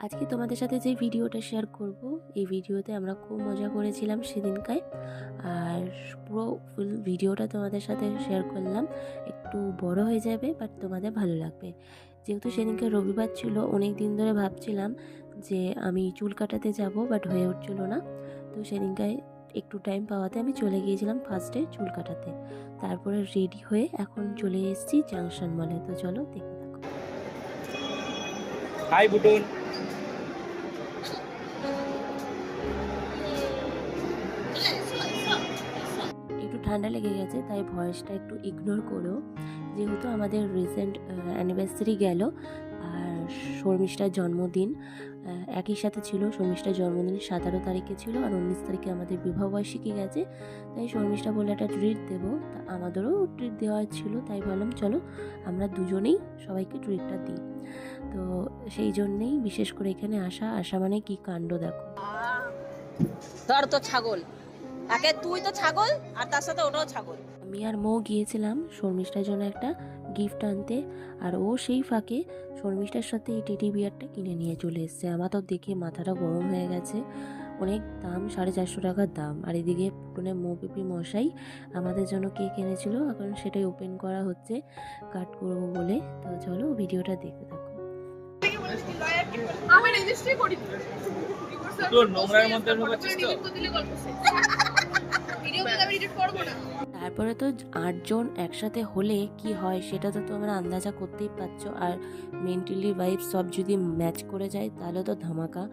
আজকে তোমাদের সাথে যে ভিডিওটা শেয়ার করব, এই ভিডিওতে আমরা খুব মজা করেছিলাম সেদিনকায়। আর পুরো ফুল ভিডিওটা তোমাদের সাথে শেয়ার করলাম। একটু বড় হয়ে যাবে, বাট তোমাদের ভালো লাগবে। যেহেতু সেদিনকে রবিবার ছিল, অনেক দিন ধরে ভাবছিলাম যে আমি চুল কাটাতে যাব, বাট হয়ে উঠছিল না। তো সেদিনকায় একটু টাইম পাওয়াতে আমি চলে গিয়েছিলাম ফার্স্টে চুল কাটাতে। তারপরে রেডি হয়ে এখন চলে এসেছি জাংশন মলে। তো চলো দেখতে থাকো। হাই বুটুন। একটু ঠান্ডা লেগে গেছে, তাই ভয়েসটা একটু ইগনোর করো। যেহেতু আমাদের রিসেন্ট অ্যানিভার্সারি গেল, আর শর্মিষ্ঠার জন্মদিন একই সাথে ছিল। শর্মিষ্ঠার জন্মদিন 17 তারিখে ছিল, আর 19 তারিখে আমাদের বিবাহবার্ষিকী গেছে। তাই শর্মিষ্ঠা বলে একটা ট্রিট দেবো, তা আমাদেরও ট্রিট দেওয়া ছিল। তাই ভাবলাম চলো আমরা দুজনেই সবাইকে ট্রিটটা দিই। তো সেই জন্যেই বিশেষ করে এখানে আসা মানে কি কাণ্ড দেখো। ধর তো ছাগল, একে তুই তো ছাগল আর তার সাথে ওটাও ছাগল। আমি আর মৌ গিয়েছিলাম শর্মিষ্ঠার জন্য একটা গিফট আনতে, আর ও সেই ফাঁকে শর্মিষ্ঠার সাথে এই টেডি বিয়ারটা কিনে নিয়ে চলে এসছে। আমার তো দেখে মাথাটা গরম হয়ে গেছে। অনেক দাম, 450 টাকার দাম। আর এদিকে পুটনের মৌ পিপি মশাই আমাদের জন্য কেক এনেছিল, এখন সেটাই ওপেন করা হচ্ছে কাট করব বলে। তো চলো ভিডিওটা দেখতে থাকো। আমি রেজিস্ট্রি করি তোর নোংরার মধ্যে ঢোকাচ্ছিস তো? ভিডিও করে আমি এডিট করব না। তারপরে তো 8 জন একসাথে হলে কি হয় সেটা তো তোমরা আন্দাজা করতেই পারছো। আর মেন্টালি ভাইব সব যদি ম্যাচ করে যায় তাহলে তো ধামাকা।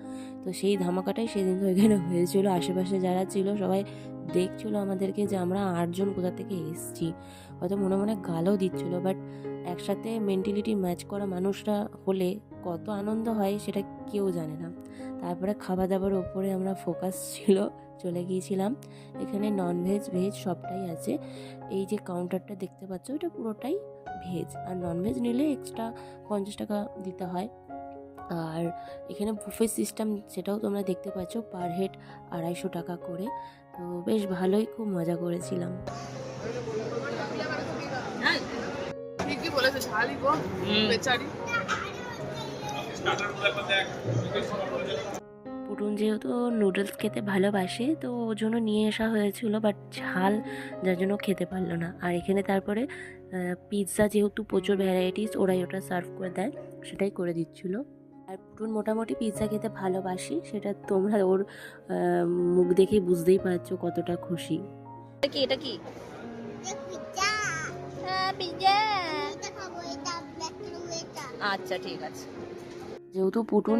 তো সেই ধামাকাটাই সেদিন ওইখানে হয়েছিল। আশেপাশে যারা ছিল সবাই দেখছিল আমাদেরকে যে আমরা 8 জন কোথা থেকে এসেছি। হয়তো মনে মনে গালও দিচ্ছিল, বাট একসাথে মেন্টালিটি ম্যাচ করা মানুষরা হলে কত আনন্দ হয় সেটা কেউ জানে না। তারপরে খাওয়া দাওয়ার ওপরে আমরা ফোকাস ছিল, চলে গিয়েছিলাম। এখানে ননভেজ ভেজ সবটাই আছে। এই যে কাউন্টারটা দেখতে পাচ্ছ, এটা পুরোটাই ভেজ, আর ননভেজ নিলে এক্সট্রা 50 টাকা দিতে হয়। আর এখানে বুফে সিস্টেম, সেটাও তোমরা দেখতে পাচ্ছ, পার হেড 250 টাকা করে। তো বেশ ভালোই, খুব মজা করেছিলাম। ঠিকই বলেছে, শালি গো বেচারি। পুটুন যেহেতু নুডলস খেতে ভালোবাসে, তো ওর জন্য নিয়ে আসা হয়েছিল, বাট ঝাল যার জন্য খেতে পারলো না। আর এখানে তারপরে পিৎজা, যেহেতু প্রচুর ভ্যারাইটিস, ওরাই ওটা সার্ভ করে দেয়, সেটাই করে দিচ্ছিল। আর পুটুন মোটামুটি পিৎজা খেতে ভালোবাসি, সেটা তোমরা ওর মুখ দেখেই বুঝতেই পারছো কতটা খুশি। এটা কি হ্যাঁ পিজ্জা। আচ্ছা ঠিক আছে। যেহেতু পুটুন